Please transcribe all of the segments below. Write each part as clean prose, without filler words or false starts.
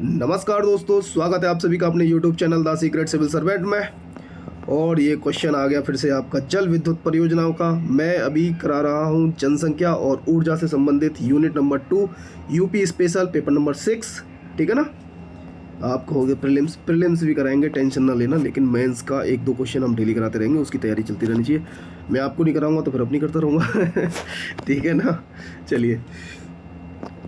नमस्कार दोस्तों, स्वागत है आप सभी का अपने YouTube channel the secret civil servant में। और ये क्वेश्चन आ गया फिर से आपका जल विद्युत परियोजनाओं का। मैं अभी करा रहा हूँ जनसंख्या और ऊर्जा से संबंधित unit number 2 UP special paper number 6। ठीक है ना। आपको हो गया प्रीलिम्स भी कराएंगे, टेंशन ना लेना। लेकिन मेंस का 1-2 क्वेश्चन हम डेली कराते रहेंगे, उसकी तैयारी चलती रहनी चाहिए। मैं आपको नहीं कराऊंगा तो फिर अपनी करता रहूँगा। ठीक है ना। चलिए,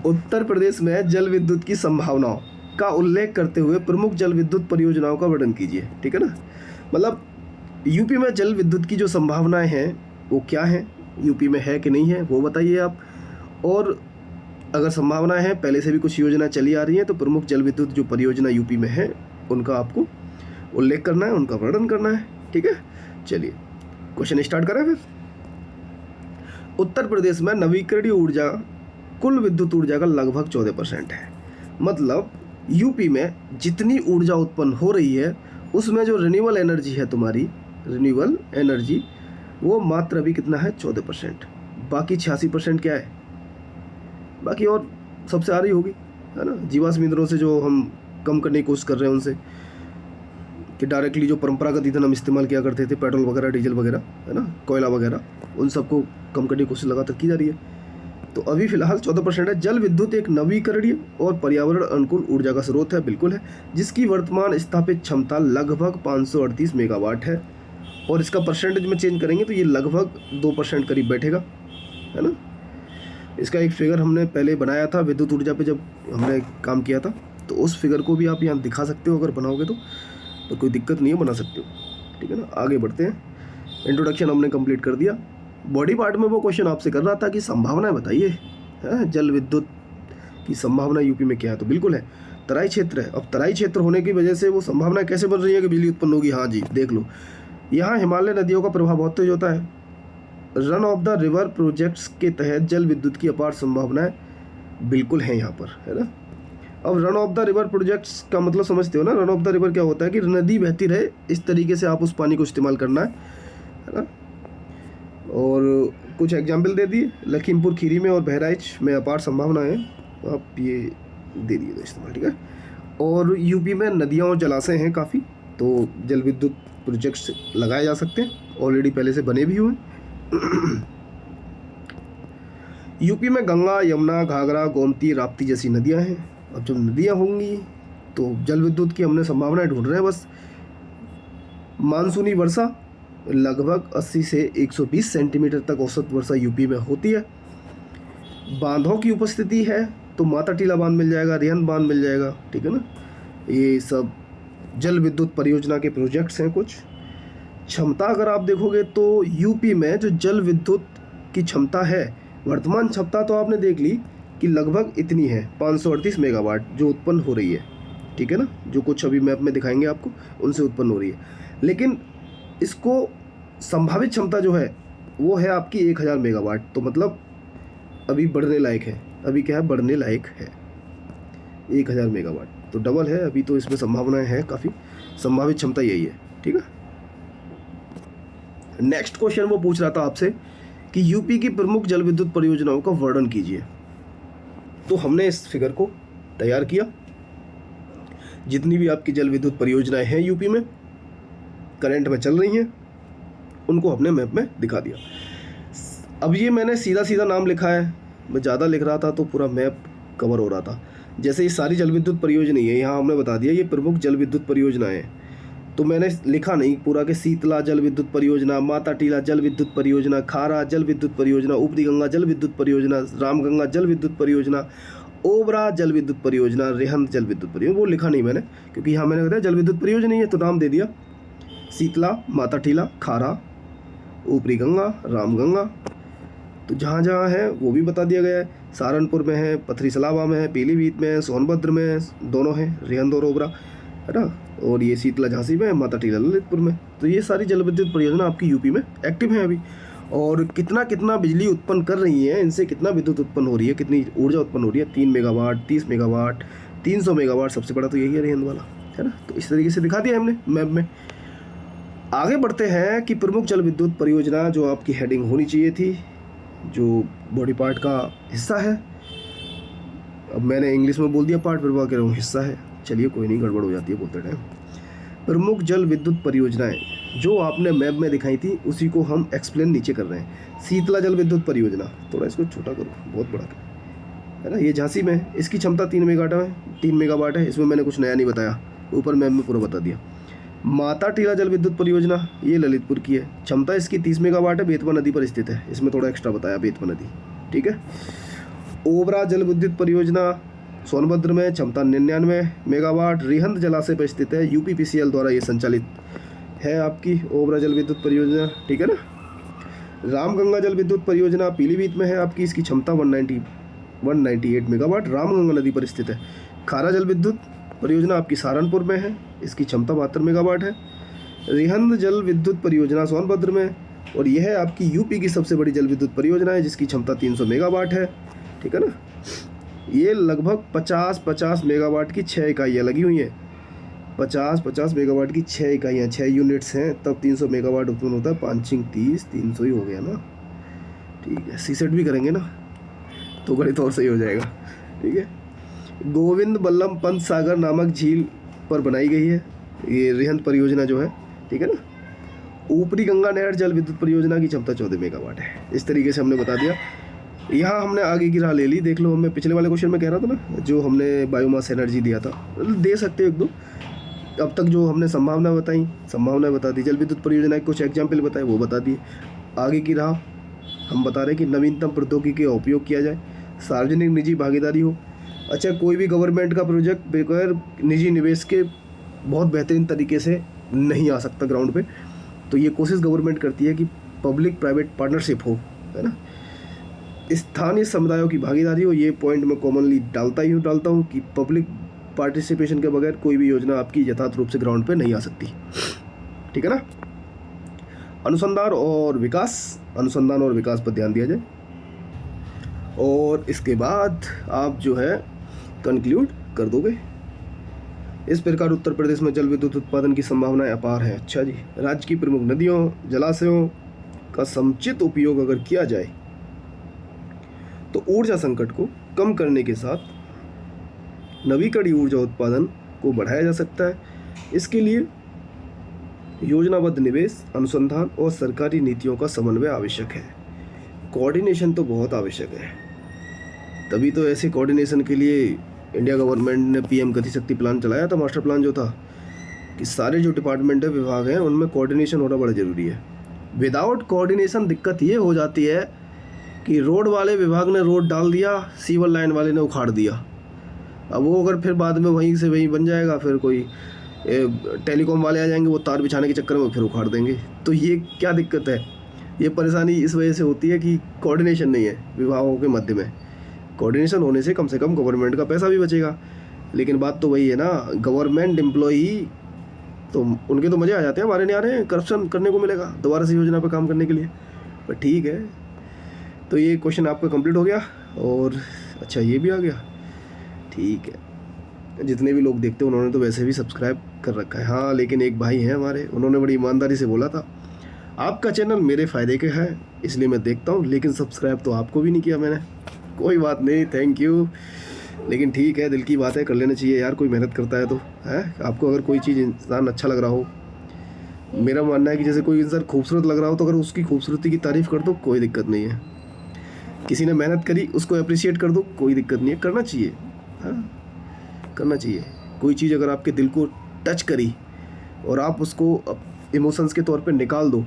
उत्तर प्रदेश में जल विद्युत की संभावनाओं का उल्लेख करते हुए प्रमुख जल विद्युत परियोजनाओं का वर्णन कीजिए। ठीक है ना। मतलब यूपी में जल विद्युत की जो संभावनाएं हैं वो क्या हैं, यूपी में है कि नहीं है वो बताइए आप। और अगर संभावनाएं हैं, पहले से भी कुछ योजना चली आ रही हैं, तो प्रमुख जल विद्युत जो परियोजना यूपी में है उनका आपको उल्लेख करना है, उनका वर्णन करना है। ठीक है, चलिए क्वेश्चन स्टार्ट करें फिर। उत्तर प्रदेश में नवीकरणीय ऊर्जा कुल विद्युत ऊर्जा का लगभग 14% है। मतलब यूपी में जितनी ऊर्जा उत्पन्न हो रही है उसमें जो रिन्यूएबल एनर्जी है, तुम्हारी रिन्यूएबल एनर्जी, वो मात्र अभी कितना है, 14%। बाकी 86% क्या है, बाकी और सबसे आ रही होगी, है ना। जीवाश्म ईंधनों से जो हम कम करने की कोशिश कर रहे हैं उनसे, कि डायरेक्टली जो परंपरागत ईंधन हम इस्तेमाल किया करते थे, पेट्रोल वगैरह, डीजल वगैरह, है ना, कोयला वगैरह, उन सबको कम करने की कोशिश लगातार की जा रही है। तो अभी फिलहाल 14% है। जल विद्युत एक नवीकरणीय और पर्यावरण अनुकूल ऊर्जा का स्रोत है, बिल्कुल है, जिसकी वर्तमान स्थापित क्षमता लगभग 538 मेगावाट है। और इसका परसेंटेज में चेंज करेंगे तो ये लगभग 2% करीब बैठेगा, है ना। इसका एक फिगर हमने पहले बनाया था विद्युत ऊर्जा पे, जब हमने काम किया था, तो उस फिगर को भी आप यहाँ दिखा सकते हो, अगर बनाओगे तो कोई दिक्कत नहीं है, बना सकते हो। ठीक है ना, आगे बढ़ते हैं। इंट्रोडक्शन हमने कंप्लीट कर दिया। बॉडी पार्ट में वो क्वेश्चन आपसे कर रहा था कि संभावनाएं बताइए, है जल विद्युत की संभावना यूपी में क्या है, तो बिल्कुल है, तराई क्षेत्र है। अब तराई क्षेत्र होने की वजह से वो संभावना कैसे बन रही है कि बिजली उत्पन्न होगी। हाँ जी, देख लो, यहाँ हिमालय नदियों का प्रभाव बहुत तेज होता है। Run of the river projects के तहत जल विद्युत की अपार संभावनाएं बिल्कुल हैं यहाँ पर, है ना। अब run of the river projects का मतलब समझते हो ना। रन ऑफ द रिवर क्या होता है कि नदी बहती रहे, इस तरीके से आप उस पानी को इस्तेमाल करना है ना। और कुछ एग्जाम्पल दे दिए, लखीमपुर खीरी में और बहराइच में अपार संभावना है, आप ये दे दिए तो इस्तेमाल। ठीक है। और यूपी में नदियाँ और जलाशय हैं काफ़ी, तो जल विद्युत प्रोजेक्ट्स लगाए जा सकते हैं, ऑलरेडी पहले से बने भी हुए। यूपी में गंगा, यमुना, घाघरा, गोमती, राप्ती जैसी नदियाँ हैं। अब जब नदियाँ होंगी तो जल विद्युत की हमने संभावनाएं ढूंढ रहे हैं बस। मानसूनी वर्षा लगभग 80 से 120 सेंटीमीटर तक औसत वर्षा यूपी में होती है। बांधों की उपस्थिति है तो माता टीला बांध मिल जाएगा, रिहंद बांध मिल जाएगा। ठीक है ना। ये सब जल विद्युत परियोजना के प्रोजेक्ट्स हैं कुछ। क्षमता अगर आप देखोगे तो यूपी में जो जल विद्युत की क्षमता है, वर्तमान क्षमता तो आपने देख ली कि लगभग इतनी है, 538 मेगावाट जो उत्पन्न हो रही है। ठीक है ना, जो कुछ अभी मैप में दिखाएंगे आपको उनसे उत्पन्न हो रही है। लेकिन इसको संभावित क्षमता जो है वो है आपकी 1000 मेगावाट। तो मतलब अभी बढ़ने लायक है, अभी क्या है, बढ़ने लायक है 1000 मेगावाट, तो डबल है अभी। तो इसमें संभावनाएं हैं काफ़ी, संभावित क्षमता यही है। ठीक है। नेक्स्ट क्वेश्चन वो पूछ रहा था आपसे कि यूपी की प्रमुख जल विद्युत परियोजनाओं का वर्णन कीजिए। तो हमने इस फिगर को तैयार किया, जितनी भी आपकी जल विद्युत परियोजनाएं हैं यूपी में करंट में चल रही हैं, उनको हमने मैप में दिखा दिया। अब ये मैंने सीधा सीधा नाम लिखा है, मैं ज़्यादा लिख रहा था तो पूरा मैप कवर हो रहा था। जैसे ये सारी जल विद्युत परियोजना है, यहाँ हमने बता दिया ये प्रमुख जल विद्युत परियोजनाएं हैं, तो मैंने लिखा नहीं पूरा कि शीतला जल विद्युत परियोजना, माता टीला जल विद्युत परियोजना, खारा जल विद्युत परियोजना, ऊपरी गंगा जल विद्युत परियोजना, रामगंगा जल विद्युत परियोजना, ओबरा जल विद्युत परियोजना, रेहंद जल विद्युत परियोजना, वो लिखा नहीं मैंने, क्योंकि यहाँ मैंने बताया जल विद्युत परियोजना ही है तो नाम दे दिया। शीतला, माता टीला, खारा, ऊपरी गंगा, रामगंगा, तो जहाँ जहाँ है वो भी बता दिया गया है। सहारनपुर में है, पथरी सलावा में है, पीलीभीत में है, सोनभद्र में है, दोनों हैं, रेहंद और ओबरा, है ना। और ये शीतला झांसी में है, माता टीला ललितपुर में। तो ये सारी जल विद्युत परियोजना आपकी यूपी में एक्टिव है अभी। और कितना कितना बिजली उत्पन्न कर रही है, इनसे कितना विद्युत उत्पन्न हो रही है, कितनी ऊर्जा उत्पन्न हो रही है, 3 मेगावाट, 30 मेगावाट, 300 मेगावाट, सबसे बड़ा तो यही है रेहंद वाला, है ना। तो इस तरीके से दिखा दिया हमने मैप में। आगे बढ़ते हैं कि प्रमुख जल विद्युत परियोजना, जो आपकी हेडिंग होनी चाहिए थी, जो बॉडी पार्ट का हिस्सा है, अब मैंने इंग्लिश में बोल दिया पार्ट, फिर वहाँ कह रहा हूँ हिस्सा है। चलिए कोई नहीं, गड़बड़ हो जाती है बोलते टाइम। प्रमुख जल विद्युत परियोजनाएं जो आपने मैप में दिखाई थी उसी को हम एक्सप्लेन नीचे कर रहे हैं। शीतला जल विद्युत परियोजना, थोड़ा इसको छोटा करो, बहुत बड़ा है ना, ये झांसी में है। इसकी क्षमता 3 मेगावाट है। इसमें मैंने कुछ नया नहीं बताया, ऊपर मैप में पूरा बता दिया। माता टीला जल विद्युत परियोजना ये ललितपुर की है, क्षमता इसकी 30 मेगावाट है, बेतवा नदी पर स्थित है। इसमें थोड़ा एक्स्ट्रा बताया, बेतवा नदी, ठीक है। ओबरा जल विद्युत परियोजना सोनभद्र में, क्षमता 99 मेगावाट, रिहंद जलाशय पर स्थित है। यूपीपीसीएल द्वारा ये संचालित है आपकी ओबरा जल विद्युत परियोजना, ठीक है ना। रामगंगा जल विद्युत परियोजना पीलीभीत में है आपकी, इसकी क्षमता 198 मेगावाट, रामगंगा नदी पर स्थित है। खारा जल विद्युत परियोजना आपकी सहारनपुर में है, इसकी क्षमता 72 मेगावाट है। रिहंद जल विद्युत परियोजना सोनभद्र में, और यह है आपकी यूपी की सबसे बड़ी जल विद्युत परियोजना है, जिसकी क्षमता 300 मेगावाट है, ठीक है ना। ये लगभग 50 मेगावाट की 6 इकाइयाँ लगी हुई हैं। 50 मेगावाट की 6 इकाइयाँ, 6 यूनिट्स हैं, तब 300 मेगावाट उत्पन्न होता है। 5×30 300 ही हो गया ना, ठीक है। सीसेट भी करेंगे ना तो गणित और सही हो जाएगा, ठीक है। गोविंद बल्लभ पंत सागर नामक झील पर बनाई गई है ये रिहंद परियोजना जो है, ठीक है ना। ऊपरी गंगा नहर जल विद्युत परियोजना की क्षमता 14 मेगावाट है। इस तरीके से हमने बता दिया। यहाँ हमने आगे की राह ले ली, देख लो। हमें पिछले वाले क्वेश्चन में कह रहा था ना, जो हमने बायोमास एनर्जी दिया था, दे सकते हो एक दो। अब तक जो हमने संभावना बताई, संभावनाएं बता दी, जल विद्युत परियोजना के कुछ एग्जाम्पल बताए, वो बता दिए। आगे की राह हम बता रहे कि नवीनतम प्रौद्योगिकी का उपयोग किया जाए, सार्वजनिक निजी भागीदारी हो। अच्छा, कोई भी गवर्नमेंट का प्रोजेक्ट बगैर निजी निवेश के बहुत बेहतरीन तरीके से नहीं आ सकता ग्राउंड पे, तो ये कोशिश गवर्नमेंट करती है कि पब्लिक प्राइवेट पार्टनरशिप हो, है ना। स्थानीय समुदायों की भागीदारी हो। ये पॉइंट मैं कॉमनली डालता हूँ कि पब्लिक पार्टिसिपेशन के बगैर कोई भी योजना आपकी यथार्थ रूप से ग्राउंड पे नहीं आ सकती, ठीक है ना। अनुसंधान और विकास पर ध्यान दिया जाए, और इसके बाद आप जो है कंक्लूड कर दोगे। इस प्रकार उत्तर प्रदेश में जल विद्युत उत्पादन की संभावनाएं अपार है। अच्छा जी, राज्य की प्रमुख नदियों जलाशयों का समुचित उपयोग अगर किया जाए तो ऊर्जा संकट को कम करने के साथ नवीकरणीय ऊर्जा उत्पादन को बढ़ाया जा सकता है। इसके लिए योजनाबद्ध निवेश, अनुसंधान और सरकारी नीतियों का समन्वय आवश्यक है। कोऑर्डिनेशन तो बहुत आवश्यक है, तभी तो ऐसे कोऑर्डिनेशन के लिए इंडिया गवर्नमेंट ने पीएम गति शक्ति प्लान चलाया था, मास्टर प्लान जो था, कि सारे जो डिपार्टमेंट है, विभाग हैं, उनमें कोऑर्डिनेशन होना बड़ा ज़रूरी है। विदाउट कोऑर्डिनेशन दिक्कत ये हो जाती है कि रोड वाले विभाग ने रोड डाल दिया, सीवर लाइन वाले ने उखाड़ दिया। अब वो अगर फिर बाद में वहीं से वहीं बन जाएगा, फिर कोई टेलीकॉम वाले आ जाएंगे, वो तार बिछाने के चक्कर में फिर उखाड़ देंगे। तो ये क्या दिक्कत है, ये परेशानी इस वजह से होती है कि कोऑर्डिनेशन नहीं है विभागों के मध्य में। कोऑर्डिनेशन होने से कम गवर्नमेंट का पैसा भी बचेगा। लेकिन बात तो वही है ना, गवर्नमेंट एम्प्लॉई तो उनके तो मज़े आ जाते हैं, हमारे नहीं आ रहे हैं, करप्शन करने को मिलेगा दोबारा से योजना पर काम करने के लिए। पर ठीक है, तो ये क्वेश्चन आपका कंप्लीट हो गया, और अच्छा ये भी आ गया, ठीक है। जितने भी लोग देखते हैं उन्होंने तो वैसे भी सब्सक्राइब कर रखा है। हाँ, लेकिन एक भाई हैं हमारे, उन्होंने बड़ी ईमानदारी से बोला था आपका चैनल मेरे फ़ायदे के है इसलिए मैं देखता हूँ, लेकिन सब्सक्राइब तो आपको भी नहीं किया मैंने। कोई बात नहीं, थैंक यू, लेकिन ठीक है, दिल की बात है, कर लेना चाहिए यार, कोई मेहनत करता है तो है। आपको अगर कोई चीज़ इंसान अच्छा लग रहा हो, मेरा मानना है कि जैसे कोई इंसान खूबसूरत लग रहा हो तो अगर उसकी खूबसूरती की तारीफ़ कर दो कोई दिक्कत नहीं है। किसी ने मेहनत करी उसको अप्रिशिएट कर दो, कोई दिक्कत नहीं है, करना चाहिए, हाँ करना चाहिए। कोई चीज़ अगर आपके दिल को टच करी और आप उसको इमोशंस के तौर पे निकाल दो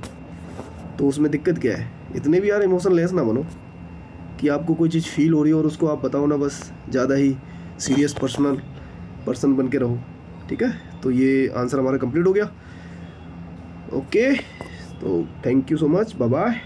तो उसमें दिक्कत क्या है। इतने भी यार इमोशन लेस ना बनो कि आपको कोई चीज़ फील हो रही है और उसको आप बताओ ना, बस ज़्यादा ही सीरियस पर्सन बन के रहो, ठीक है। तो ये आंसर हमारा कंप्लीट हो गया। ओके, तो thank you so much, bye bye.